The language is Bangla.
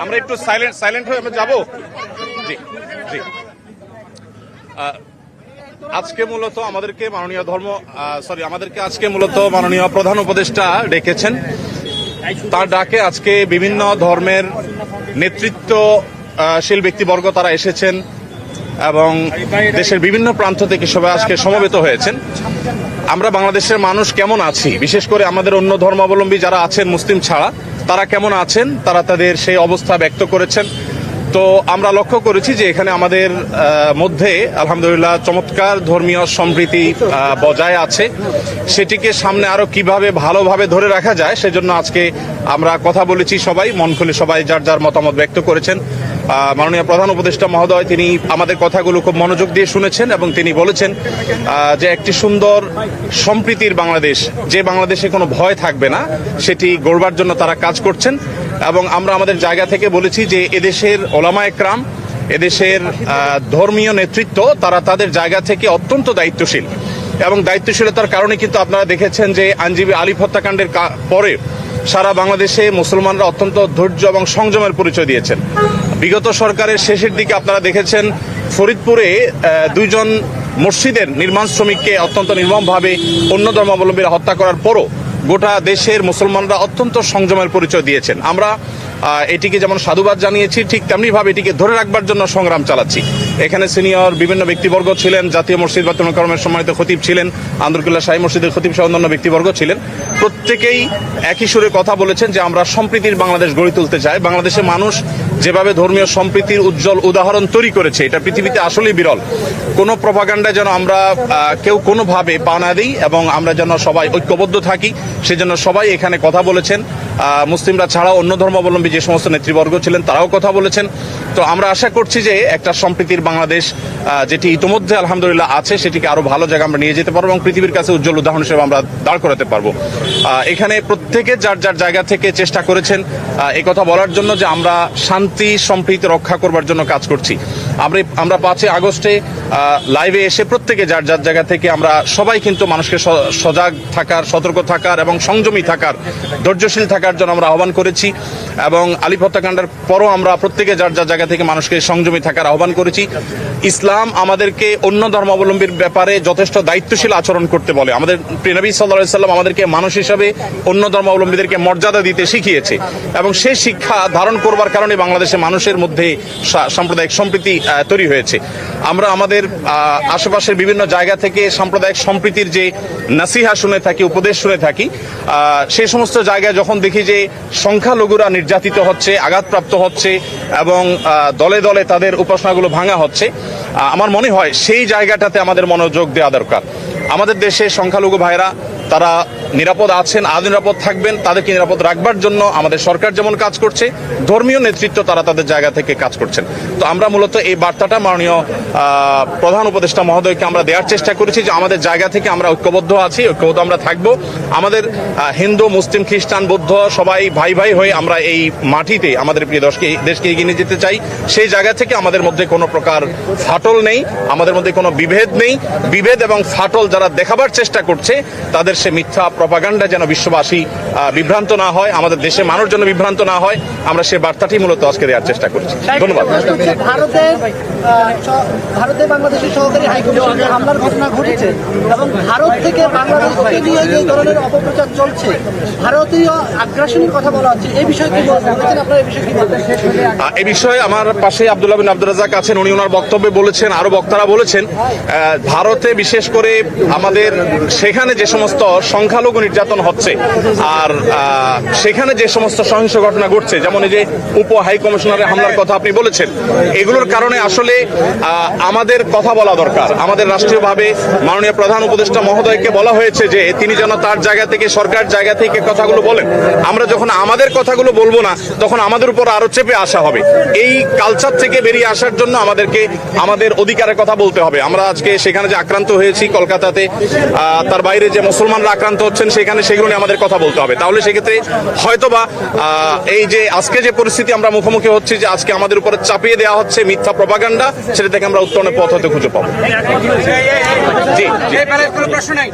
আমরা একটু সাইলেন্ট হয়ে আমরা যাবো। জি জি, আজকে মূলত আমাদেরকে মাননীয় প্রধান উপদেষ্টা ডেকেছেন। তার ডাকে আজকে বিভিন্ন ধর্মের নেতৃত্বশীল ব্যক্তিবর্গ তারা এসেছেন এবং দেশের বিভিন্ন প্রান্ত থেকে সবাই আজকে সমবেত হয়েছেন। আমরা বাংলাদেশের মানুষ কেমন আছি, বিশেষ করে আমাদের অন্য ধর্মাবলম্বী যারা আছেন মুসলিম ছাড়া, তারা কেমন আছেন, তারা তাদের সেই অবস্থা ব্যক্ত করেছেন। তো আমরা লক্ষ্য করেছি যে এখানে আমাদের মধ্যে আলহামদুলিল্লাহ চমৎকার ধর্মীয় সম্প্রীতি বজায় আছে। সেটিকে সামনে আরো কিভাবে ভালোভাবে ধরে রাখা যায় সেজন্য আজকে আমরা কথা বলেছি, সবাই মন খুলে সবাই যার যার মতামত ব্যক্ত করেছেন। মাননীয় প্রধান উপদেষ্টা মহোদয় তিনি আমাদের কথাগুলো খুব মনোযোগ দিয়ে শুনেছেন এবং তিনি বলেছেন যে একটি সুন্দর সম্প্রীতির বাংলাদেশ, যে বাংলাদেশে কোনো ভয় থাকবে না, সেটি গড়বার জন্য তারা কাজ করছেন। এবং আমরা আমাদের জায়গা থেকে বলেছি যে এদেশের ওলামায়ে কেরাম, এদেশের ধর্মীয় নেতৃত্ব তারা তাদের জায়গা থেকে অত্যন্ত দায়িত্বশীল এবং দায়িত্বশীলতার কারণে কিন্তু আপনারা দেখেছেন যে আইনজীবী আলিফ হত্যাকাণ্ডের পরে সারা বাংলাদেশে মুসলমানরা অত্যন্ত ধৈর্য এবং সংযমের পরিচয় দিয়েছেন। বিগত সরকারের শেষের দিকে আপনারা দেখেছেন ফরিদপুরে 2 জন মসজিদের নির্মাণ শ্রমিককে অত্যন্ত নির্মমভাবে অন্য ধর্মাবলম্বীরা হত্যা করার পরও গোটা দেশের মুসলমানরা অত্যন্ত সংযমের পরিচয় দিয়েছেন। আমরা এটিকে যেমন সাধুবাদ জানিয়েছি, ঠিক তেমনিভাবে এটিকে ধরে রাখবার জন্য সংগ্রাম চালাচ্ছি। এখানে সিনিয়র বিভিন্ন ব্যক্তিবর্গ ছিলেন, জাতীয় মসজিদ বায়তুল মোকাররমের সম্মানিত খতিব ছিলেন, আন্দরকিল্লা শাহী মসজিদের খতিব সহ অন্যান্য ব্যক্তিবর্গ ছিলেন। প্রত্যেকেই একই সুরে কথা বলেছেন যে আমরা সম্প্রীতির বাংলাদেশ গড়ে তুলতে চাই। বাংলাদেশের মানুষ যেভাবে ধর্মীয় সম্প্রীতির উজ্জ্বল উদাহরণ তৈরি করেছে, এটা পৃথিবীতে আসলেই বিরল। কোনো প্রপাগান্ডায় যেন আমরা কেউ কোনোভাবে পা না দিই এবং আমরা যেন সবাই ঐক্যবদ্ধ থাকি, সেজন্য সবাই এখানে কথা বলেছেন। মুসলিমরা ছাড়াও অন্য ধর্মাবলম্বী যে সমস্ত নেতৃবর্গ ছিলেন তারাও কথা বলেছেন। তো আমরা আশা করছি যে একটা সম্প্রীতির বাংলাদেশ যেটি ইতিমধ্যে আলহামদুলিল্লাহ আছে, সেটিকে আরো ভালো জায়গায় আমরা নিয়ে যেতে পারবো এবং পৃথিবীর কাছে উজ্জ্বল উদাহরণ হিসেবে আমরা দাঁড় করাতে পারবো। এখানে প্রত্যেকে যার যার জায়গা থেকে চেষ্টা করেছেন এই কথা বলার জন্য যে আমরা শান্তি সম্প্রীতি রক্ষা করবার জন্য কাজ করছি। আমরা 5 আগস্টে লাইভে এসে প্রত্যেকে যার যার জায়গা থেকে আমরা সবাই কিন্তু মানুষকে সজাগ থাকার, সতর্ক থাকার এবং সংযমী থাকার, ধৈর্যশীল থাকার জন্য আমরা আহ্বান করেছি। এবং আলিফ হত্যাকাণ্ডের পরও আমরা প্রত্যেকে যার যার জায়গা থেকে মানুষকে সংযমী থাকার আহ্বান করেছি। ইসলাম আমাদেরকে অন্য ধর্মাবলম্বীর ব্যাপারে যথেষ্ট দায়িত্বশীল আচরণ করতে বলে। আমাদের প্রিয় নবী সাল্লাল্লাহু আলাইহি সাল্লাম আমাদেরকে মানুষ হিসাবে অন্য ধর্মাবলম্বীদেরকে মর্যাদা দিতে শিখিয়েছে এবং সেই শিক্ষা ধারণ করবার কারণে বাংলাদেশের মানুষের মধ্যে সাম্প্রদায়িক সম্প্রীতি তৈরি হয়েছে। আমরা আমাদের আশেপাশের বিভিন্ন জায়গা থেকে সাম্প্রদায়িক সম্প্রীতির যে নাসিহা শুনে থাকি, উপদেশ শুনে থাকি, সেই সমস্ত জায়গায় যখন দেখি যে সংখ্যালঘুরা নির্যাতিত হচ্ছে, আঘাতপ্রাপ্ত হচ্ছে এবং দলে দলে তাদের উপাসনাগুলো ভাঙা হচ্ছে, আমার মনে হয় সেই জায়গাটাতে আমাদের মনোযোগ দেওয়া দরকার। আমাদের দেশে সংখ্যালঘু ভাইরা তারা নিরাপদ আছেন, আরো নিরাপদ থাকবেন। তাদেরকে নিরাপদ রাখবার জন্য আমাদের সরকার যেমন কাজ করছে, ধর্মীয় নেতৃত্ব তারা তাদের জায়গা থেকে কাজ করছেন। তো আমরা মূলত এই বার্তাটা মাননীয় প্রধান উপদেষ্টা মহোদয়কে আমরা দেওয়ার চেষ্টা করেছি যে আমাদের জায়গা থেকে আমরা ঐক্যবদ্ধ আছি, ঐক্যবদ্ধ আমরা থাকবো। আমাদের হিন্দু, মুসলিম, খ্রিস্টান, বৌদ্ধ সবাই ভাই ভাই হয়ে আমরা এই মাটিতে আমাদের প্রিয় দেশকে এগিয়ে নিয়ে যেতে চাই। সেই জায়গা থেকে আমাদের মধ্যে কোনো প্রকার ফাটল নেই, আমাদের মধ্যে কোনো বিভেদ নেই। বিভেদ এবং ফাটল যারা দেখাবার চেষ্টা করছে তাদের সে মিথ্যা প্রপাগান্ডা যেন বিশ্ববাসী বিভ্রান্ত না হয়, আমাদের দেশে মানুষ যেন বিভ্রান্ত না হয়, আমরা সে বার্তাটি মূলত আজকে দেওয়ার চেষ্টা করছি। ধন্যবাদ। ভারতে বাংলাদেশের সহকারী হাইকমিশনে হামলার ঘটনা ঘটেছে এবং ভারত থেকে বাংলাদেশকে নিয়ে যে ধরনের অপপ্রচার চলছে, ভারতীয় আগ্রাসনের কথা বলা হচ্ছে, এই বিষয়ে কি বলছেন আপনারা? এই বিষয়ে কি বলবেন? এই বিষয়ে আমার পাশে আব্দুল্লাহ বিন আব্দুর রাজ্জাক আছেন, উনি ওনার বক্তব্যে বলেছেন, আরো বক্তারা বলেছেন, ভারতে বিশেষ করে আমাদের সেখানে যে সমস্ত সংখ্যালঘু নির্যাতন হচ্ছে আর সেখানে যে সমস্ত সহিংস ঘটনা ঘটছে, যেমন এই যে উপ হাই কমিশনারের হামলার কথা আপনি বলেছেন, এগুলোর কারণে আসলে আমাদের কথা বলা দরকার। আমাদের রাষ্ট্রীয়ভাবে মাননীয় প্রধান উপদেষ্টা মহোদয়কে বলা হয়েছে যে তিনি যেন তার জায়গা থেকে, সরকার জায়গা থেকে কথাগুলো বলেন। আমরা যখন আমাদের কথাগুলো বলবো না, তখন আমাদের উপর আরো চেপে আসা হবে। এই কালচার থেকে বেরিয়ে আসার জন্য আমাদেরকে আমাদের অধিকারের কথা বলতে হবে। আমরা আজকে সেখানে যে আক্রান্ত হয়েছি কলকাতাতে, তার বাইরে যে মুসলমানরা আক্রান্ত হচ্ছেন সেখানে, সেগুলো নিয়ে আমাদের কথা বলতে হবে। তাহলে সেক্ষেত্রে হয়তোবা এই যে আজকে যে পরিস্থিতি আমরা মুখোমুখি হচ্ছি, যে আজকে আমাদের উপরে চাপিয়ে দেওয়া হচ্ছে মিথ্যা প্রপাগান্ডা, সেটা থেকে আমরা উত্তরণের পথ হতে খুঁজে পাবো। জি, কোনো প্রশ্ন নাই।